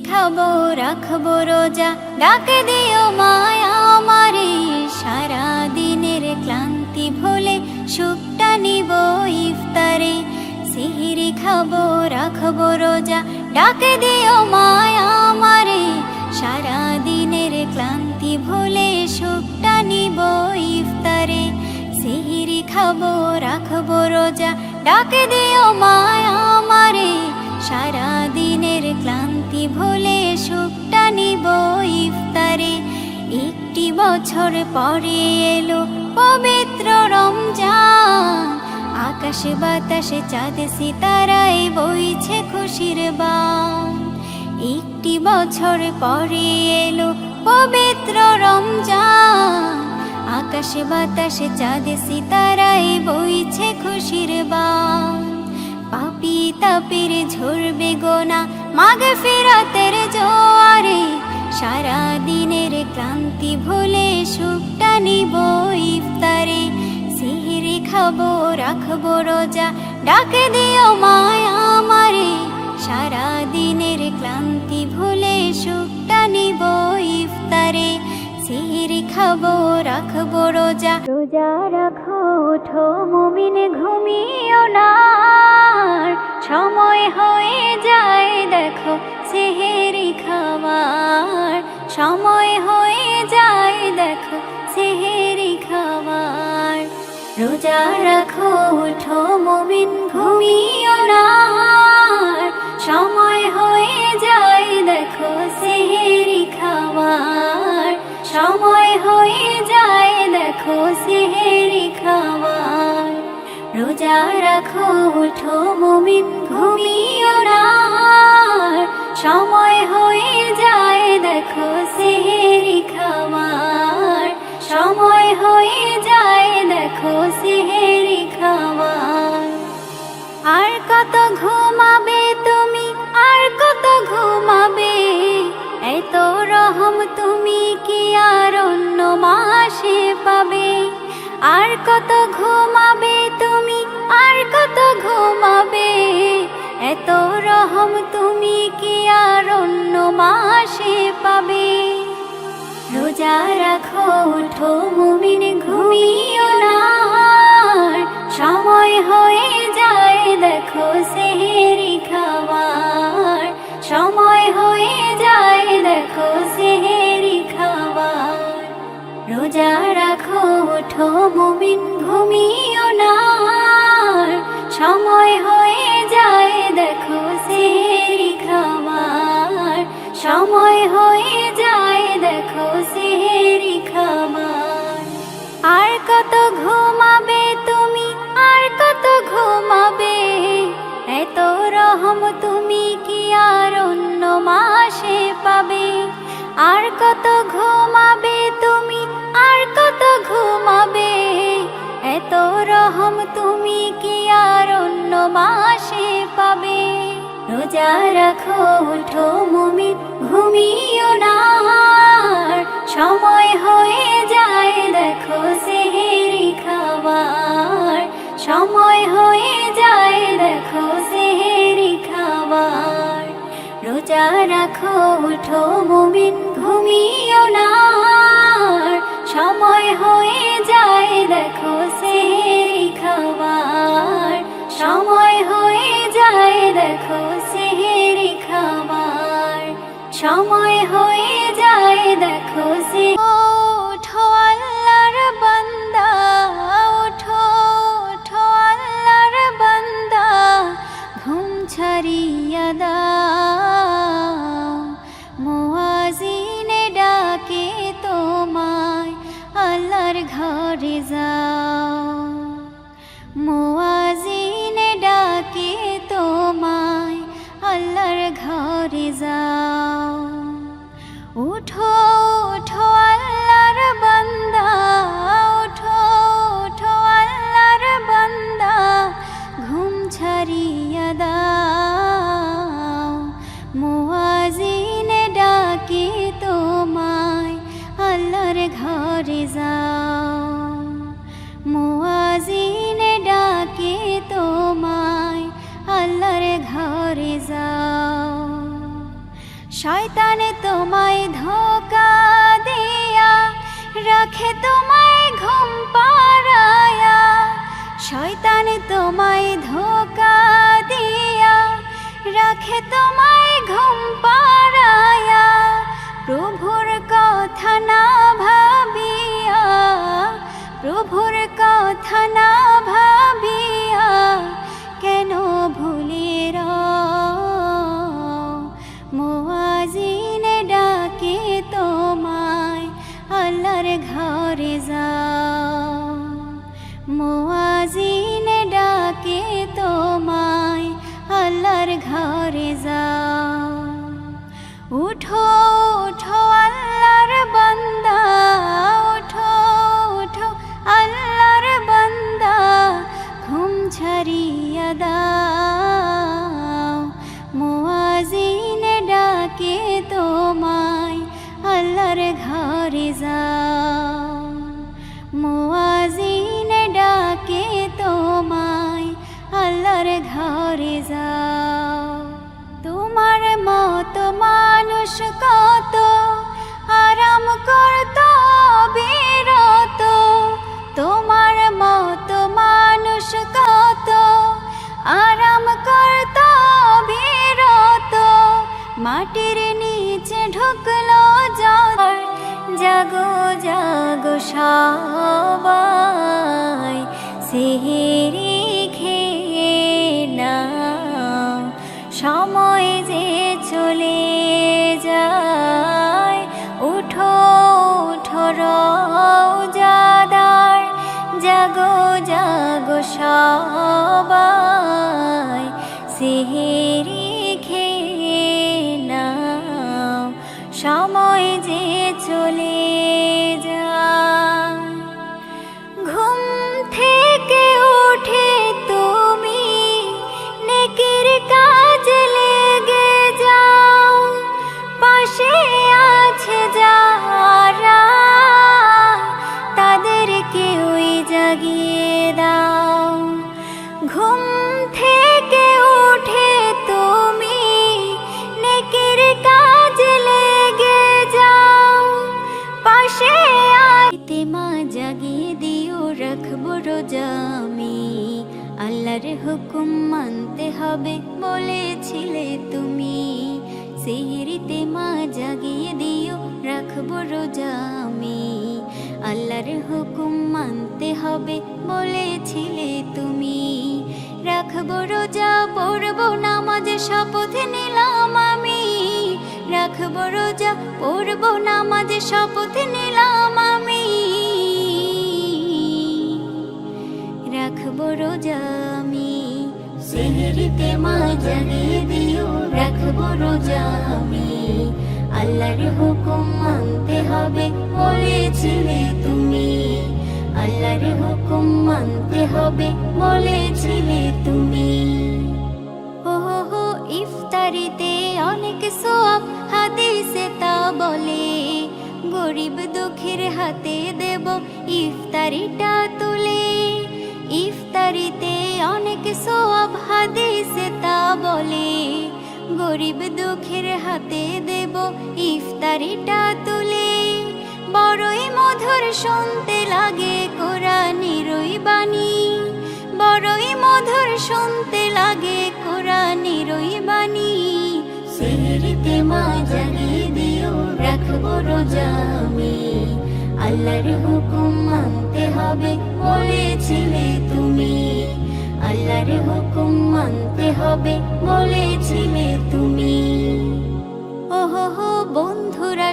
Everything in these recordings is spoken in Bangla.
খাবো রাখবো রোজা, ডাকে দিও মায়া আমারে, সারা দিনের ক্লান্তি ভুলে সুখটা নিব ইফতারে। সিহরি খাবো রাখবো রোজা, ডাকে দিও মায়া আমারে, সারা দিনের ক্লান্তি ভুলে সুখটা নিব ইফতারে। সিহরি খাবো রাখবো রোজা, ডাকে দিও মায়া আমারে, সারা দিনের ক্লান্তি ভুলে সুখটা নিব ইফতারে। একটি বছর পরে এলো পবিত্র রমজান, আকাশে বাতাসে চাঁদ সিতারায় বইছে খুশির বান। একটি বছর পরে এলো পবিত্র রমজান, আকাশে বাতাসে চাঁদ সিতারায় বইছে খুশির বান। পাপী তাপের ঝরবে গোনা মাগফিরাতের জোয়ারে, সারা দিনের ক্লান্তি ভুলে সুখটা নিব ইফতারে। সিহরি খাবো রাখবো রোজা, ডাকে দিও মায়া আমারে, সারা দিনের ক্লান্তি ভুলে সুখটা নিব ইফতারে। সিহরি খাবো রাখবো রোজা, রোজা রাখো ওঠো মুমিন ঘুমিও না, সময় হয়ে যায় দেখো সেহেরি খাবার, সময় হয়ে যায় দেখো সেহেরি খাবার। রোজা রাখো ওঠো মুমিন ঘুমিও না, সময় হয়ে যায় দেখো সেহেরি খাবার, সময় হয়ে যায় দেখো সেহেরি খাবার। রোজা রাখো ওঠো মুমিন ঘুমিও না, সময় হয়ে যায় দেখো সেহেরি খাবার, সময় হয়ে যায় দেখো সেহেরি খাবার। আর কত ঘুমাবে তুমি, আর কত ঘুমাবে, এত রহম তুমি কি আর অন্য মাসে পাবে। আর কত ঘুমাবে তুমি, আর কত ঘুমাবে, এত রহম তুমি কি আর অন্য মাসে পাবে। রোজা রাখো ওঠো মুমিন ঘুমিও না, সময় হয়ে যায় দেখো সেহেরি খাবার, সময় হয়ে যায় দেখো সেহেরি খাবার। রোজা রাখো ওঠো মুমিন ঘুমিও না, সময় হয়ে যায় দেখো সেহেরি খাবার, সময় হয়ে যায় দেখো সেহেরি খাবার। আর কত ঘুমাবে তুমি, আর কত ঘুমাবে, এত রহম তুমি কি আর অন্য মাসে পাবে। আর কত ঘুমাবে তুমি, আর কত ঘুমাবে, এত রহম তুমি কি আর অন্য মাসে পাবে। রোজা রাখো ওঠো মুমিন ঘুমিও না, সময় হয়ে যায় দেখো সেহেরি খাবার, সময় হয়ে যায় দেখো সেহেরি খাবার। রোজা রাখো ওঠো মুমিন ঘুমিও না, সময় হয়ে যায় দেখো সেহেরি খাবার, সময় হয়ে যায় দেখো সেহেরি খাবার, সময় হয়ে যায় দেখো সে। ওঠো আল্লাহর বান্দা, ওঠো ওঠো আল্লাহর বান্দা, ঘুম ছাড়িয়া দাও, মুয়াজ্জিনে ডাকে তোমায় আল্লাহর ঘরে যাও, মুয়াজ্জিনে ডাকে তোমায় আল্লাহর ঘরে যাও। উঠো উঠো আল্লাহ শয়তানে তোমায় ধোঁকা দিয়া রাখে তোমায় ঘুম পাড়ায়া। শয়তানে তোমায় ধোঁকা দিয়া রাখে তোমায় ঘুম পাড়ায়া। প্রভুর কথা না ভাবিয়া, প্রভুর কথা না ভাবিয়া কেন ভুলে মুয়াজ্জিন ডাকে তোমায় আল্লাহর ঘরে যাও। মুয়াজ্জিন ডাকে তোমায় আল্লাহর ঘরে যাও। উঠো উঠো আল্লাহর বান্দা, উঠো উঠো আল্লাহর বান্দা, ঘুম ছাড়িয়া দাও। মুয়াজ্জিন ডাকে তোমায় আল্লাহর ঘরে যাও। মুয়াজ্জিন ডাকে তোমায় আল্লাহর ঘরে যাও। তোমার মতো মানুষ কত আরাম করত বিরত। তোমার মতো মানুষ কত আরাম করত বিরত। মাটির নিচে ঢুকলো জ্বর, জাগো জাগো সবাই, সেহরি খেয়ে নাও। সময় যে চলে যায়, উঠো উঠো রওজাদার, জাগো জাগো সবাই, সেহরি খেয়ে নাও। সময় যে চলে যায়। ঘুম থেকে উঠে তুমি নেকির কাজে লেগে যাও। পাশে আছে যারা তাদেরকে ওই জাগিয়ে দাও। ঘুম থেকে উঠে তুমি নেকির কাজে লেগে যাও। পাশে আইতে মা জাগিয়ে দিও, রাখবো রোজা আমি। আল্লাহর হুকুম মানতে হবে বলেছিলে তুমি। সেহরিতে মা জাগিয়ে দিও, রাখবো রোজা আমি। আল্লাহর হুকুম মানতে হবে বলেছিলে তুমি। রাখবো রোজা, পড়বো নামাজ, শপথ নিলাম আমি। রাখবো রোজা, পড়বো নামাজ, শপথ নিলাম আমি। রাখবো রোজা আমি। সেহরিতে মা জাগিয়ে দিও, রাখবো রোজা আমি। আল্লাহর হুকুম মানতে হবে বলেছিলে তুমি। আল্লাহর হুকুম মানতে হবে বলেছিলে তুমি। ওহো ইফতারিতে অনেক সওয়াব, হাদিসে তা বলে। গরিব দুঃখীর হাতে দেব ইফতারিটা তুলে। ইফতারিতে অনেক সওয়াব, হাদিসে তা বলে। গরিব দুঃখীর হাতে দেব ইফতারিটা তুলে। বড়ই মধুর শুনতে লাগে কোরআনের ওই বাণী। বড়ই মধুর শুনতে লাগে কোরআনের ওই বাণী। সেহরিতে মা জাগিয়ে দিও, রাখবো রোজা আমি। আল্লাহর হুকুম মানতে হবে বলেছিলে তুমি। আল্লাহর হুকুম মানতে হবে বলেছিলে তুমি। ওহো বন্ধুরা,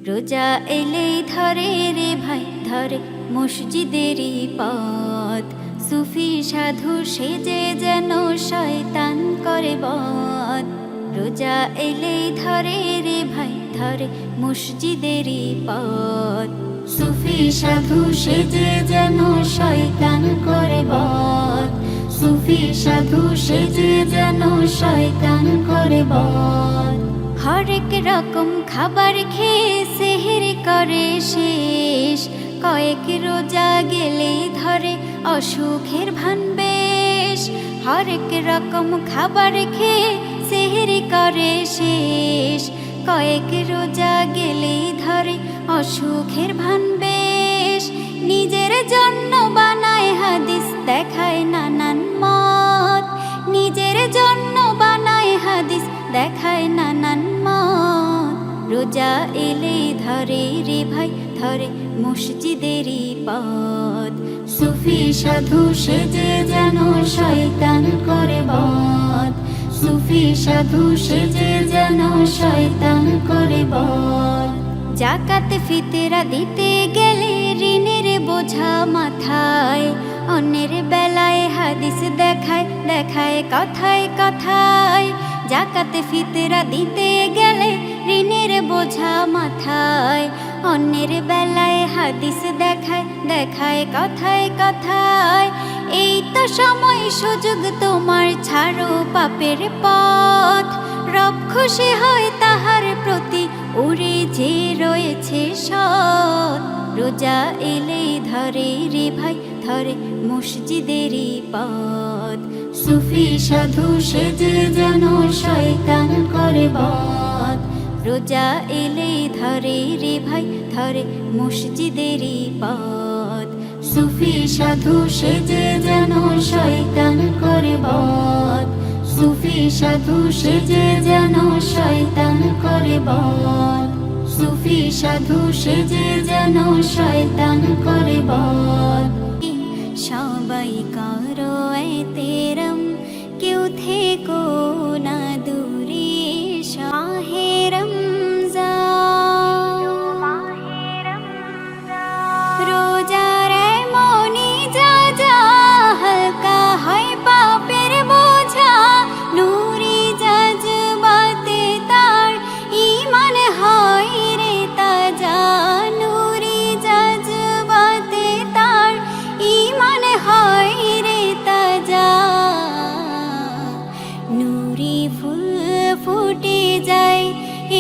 রোজা এলেই ধরে রে ভাই, ধরে মসজিদেরই পথ। সুফি সাধু সেজে যেন শয়তান করে বধ। রোজা এলেই ধরে রে ভাই, ধরে মসজিদেরই পথ। সুফি সাধু সেজে যেন শয়তান করে বধ। সুফি সাধু সেজে যেন শয়তান করে বধ। হরেক রকম খাবার খেয়ে সেহরি করে শেষ। কয়েক রোজা গেলেই ধরে অসুখের ভান বেশ। হরেক রকম খাবার খেয়ে সেহরি করে শেষ। কয়েক রোজা গেলে ধরে অসুখের ভান বেশ। নিজের জন্য বানায় হাদিস, দেখায় নানান মত। নিজের জন্য বানায় হাদিস, দেখায় নানান মত। রোজা এলে ধরে রে ভাই, ধরে মসজিদেরই পথ। সুফি সাধু সেজে যেন শয়তান করে বধ। সুফি সাধু সেজে যেন শয়তান করে বধ। জাকাত ফিতরা দিতে গেলে ঋণের বোঝা মাথায়। অন্যের বেলায় হাদিস দেখায়, দেখায় কথায় কথায়। জাকাত ফিতরা দিতে গেলে ঋণের বোঝা মাথায়। অন্যের বেলায় হাদিস দেখায়, দেখায় কথায় কথায়। এই তো সময় সুযোগ তোমার, ছাড়ো পাপের পথ। রব খুশি হয় তাহার প্রতি, উড়ে যে রয়েছে সৎ। রোজা এলে ধরে রে ভাই, ধরে মসজিদেরই পথ। সুফি সাধু সেজে যেন শয়তান করে বধ। রোজা এলে ধরে রে ভাই, ধরে মসজিদেরই পথ। সুফি সাধু সেজে যেন শয়তান করে বধ। সুফি সাধু সেজে যেন শয়তান করে বধ। সুফি সাধু সেজে যেন শয়তান করে বধ। সবাই করো এতেরম, কেউ থেকো না দূরে। শাহে রমজান, রোজার মনি যা যা, হালকা হয় পাপের বোঝা। নূরি জজবাতে তার, ঈমান হয় রে তাজা। নূরি জজবাতে তার, ঈমান হয় রে তাজা। নূরি ফুল ফুটে যায়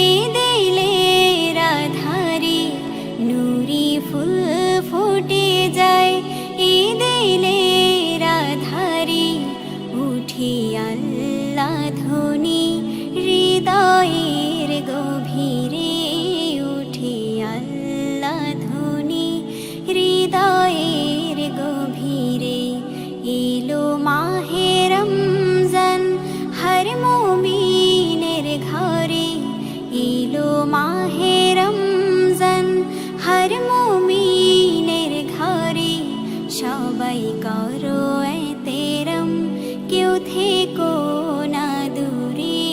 এ দিলের আধারে। নূরি ফুল ফুটে যায় এ দিলের আধারে। উঠি আল্লাহ ধ্বনি হৃদয়ের গভীরে। উঠি আল্লাহ ধ্বনি হৃদয়ের গভীরে। এলো মাহে রমজান হর মুমিনের ঘরে। এলো মাহে রমজান হর মুমিনের ঘরে। সবাই করো এতেরম, কেউ থেকো না দূরে।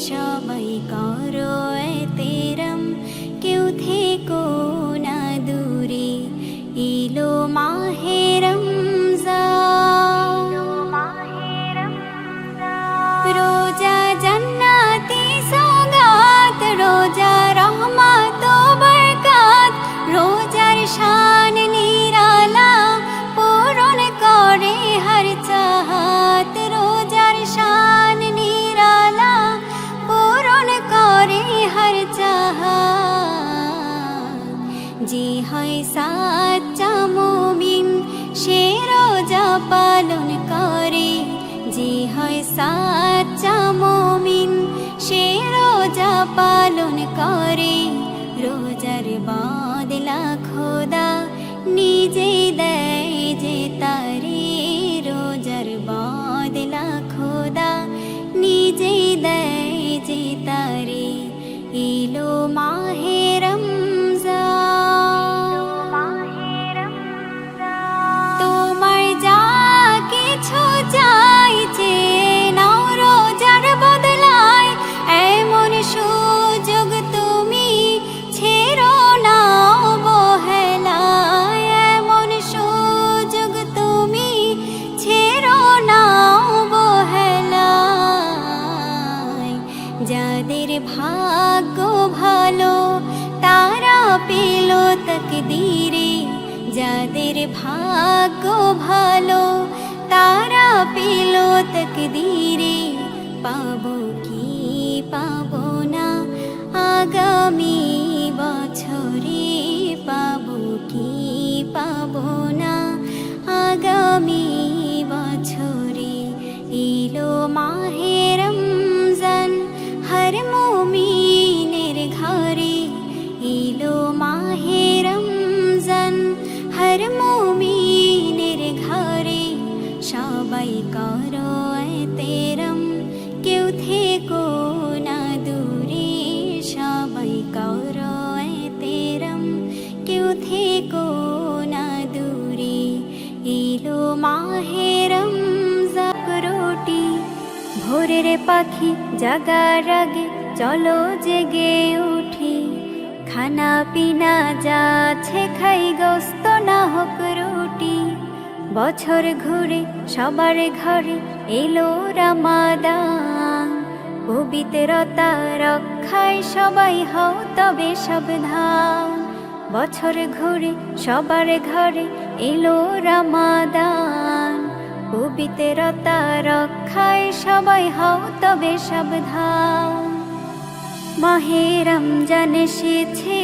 সবাই করো এতেরম, কেউ থেকো না দূরে। এলো মাহে রমজান, রোজা জান্নাতি সওগাত। রোজা রহমত ও বরকত। রোজার শান নিরালা, পূরণ করে হর চাহত। রোজার শান নিরালা, পূরণ করে হর চাহত। যে হয় সাচ্চা মুমিন, সে রোজা পালন করে। যে হয় সাচ্চা মুমিন, সে রোজা পালন করে। রোজার বদলা খোদা নিজে দেয় যে তারে। রোজার বদলা খোদা নিজে দেয় যে তারে। এলো মাহে রমজান, তোমার যা কিছু চাইছে নাও রোজার বদলায়। এমন সুযোগ তুমি ছেড়ো না অবহেলায়। এমন সুযোগ তুমি ছেড়ো না অবহেলায়। যাদের ভাগ্য ভালো তারা পেল তাকদীরে। যাদের ভাগ্য ভালো তারা পেল তাকদীরে। পাবো কি পাবো না আগামী বছরে। পাবো কি পাবো না আগামী বছরে। এলো মাহে রমজান হর মুমিনের করো এতেরম কেউ থেকো না দূরে এলো মাহে রমজান রোটি ভোরের পাখি জাগার আগে চলো জেগে উঠি খানা পিনা যাচ্ছে খাই গোস্ত না হোক রুটি বছর ঘুরে সবার ঘরে এলো রমাদান পবিত্রতা রক্ষায় সবাই হও তবে সাবধান বছর ঘুরে সবার ঘরে এলো রমাদান পবিত্রতা রক্ষায় সবাই হও তবে সাবধান মাহে রমজান এসেছে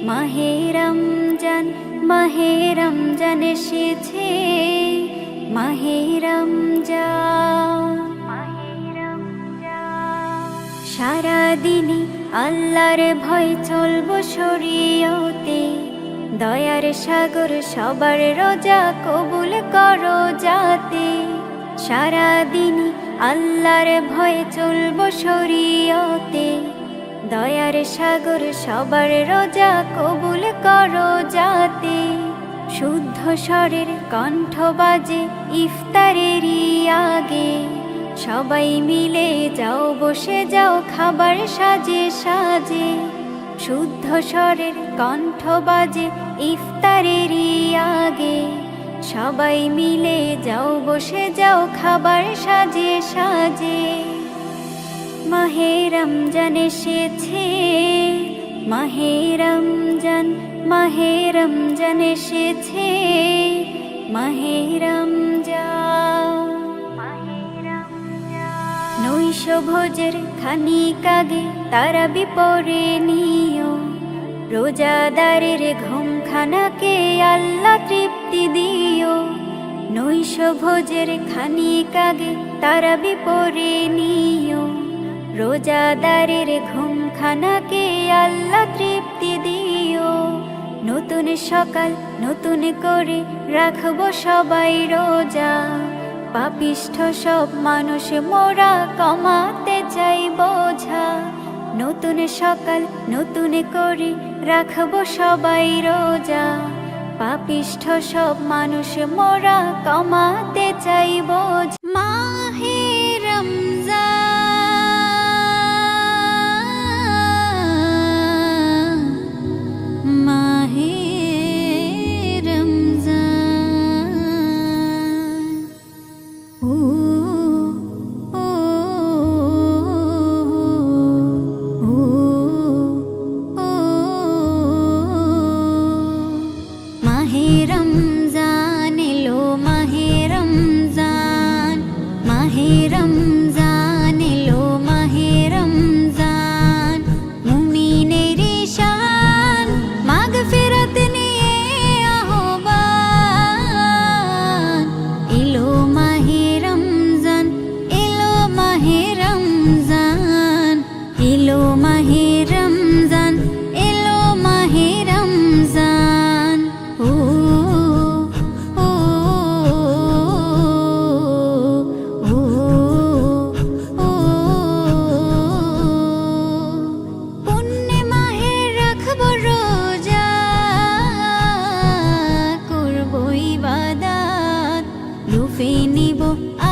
মাহে রমজান মাহে রমজান এসেছে মাহে রমজান সারাদিনে আল্লাহর ভয় চলবো শরীয়তে দয়ার সাগর সবার রোজা কবুল করো যাতে সারাদিনে আল্লাহর ভয়ে চলবো শরীয়তে দয়ার সাগর সবার রোজা কবুল করো যাতে শুদ্ধ স্বরের কণ্ঠ বাজে ইফতারেরই আগে সবাই মিলে যাও বসে যাও খাবার সাজে সাজে শুদ্ধ স্বরের কণ্ঠ বাজে ইফতারেরই আগে সবাই মিলে যাও বসে যাও খাবার সাজে সাজে মাহে রমজান এসেছে মাহে রমজান মাহে রমজান এসেছে মাহে রমজান নৈশ ভোজের খানিক আগে তারাবি পড়ে নিও রোজাদারের ঘুমখানাকে আল্লাহ তৃপ্তি দিও নৈশ ভোজের খানিক আগে তারাবি পড়ে নিও রোজাদারের ঘুমখানাকে আল্লাহ তৃপ্তি দিও নতুন সকাল নতুন করে রাখবো সবাই রোজা পাপিষ্ঠ সব মানুষ মোরা কমাতে চাই বোঝা নতুন সকাল নতুন করে রাখবো সবাই রোজা পাপিষ্ঠ সব মানুষ মোরা কমাতে চাই বোঝা মাহে রমজান মাহে রমজান ও মাহে রমজান এলো মাহে রমজান মাহে রমজান এলো মাহে রমজান মুমিনের শান মাগফিরাত নিয়ে আহ্বান এলো মাহে রমজান এলো মাহে রমজান এলো মাহে রমজান এলো মাহে রমজান ও ও ও ও পুণ্যে মাহে রাখবো রোজা করবো ইবাদত লুফে নিব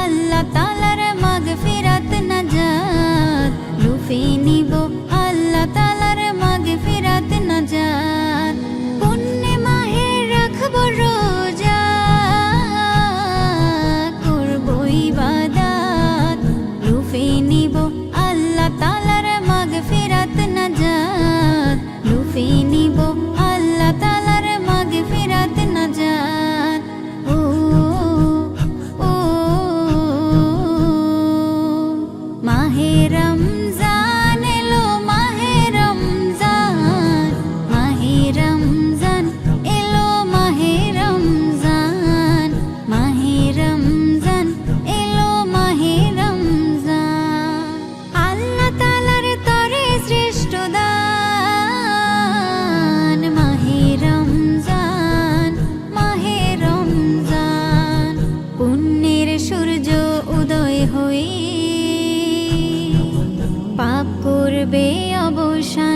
আল্লাহ তাআলার মাগফিরাত নাজাত লুফে নিব আল্লাহ তাআলার মাগফিরাত নাজাত পুণ্যে মাহে রাখবো রোজা করবো ইবাদত লুফে নিব আল্লাহ তাআলার মাগফিরাত নাজাত লুফে নিব আল্লাহ তাআলার মাগফিরাত নাজাত ও ও মাহে রমজান এলো মাহে রমজান মাহে রমজান এলো মাহে রমজান মাহে রমজান এলো মাহে রমজান আল্লাহ তাআলার তরে শ্রেষ্ঠ দান মাহে রমজান মাহে রমজান পুণ্যের সূর্য উদয় হয়ে পাপ করবে অবসান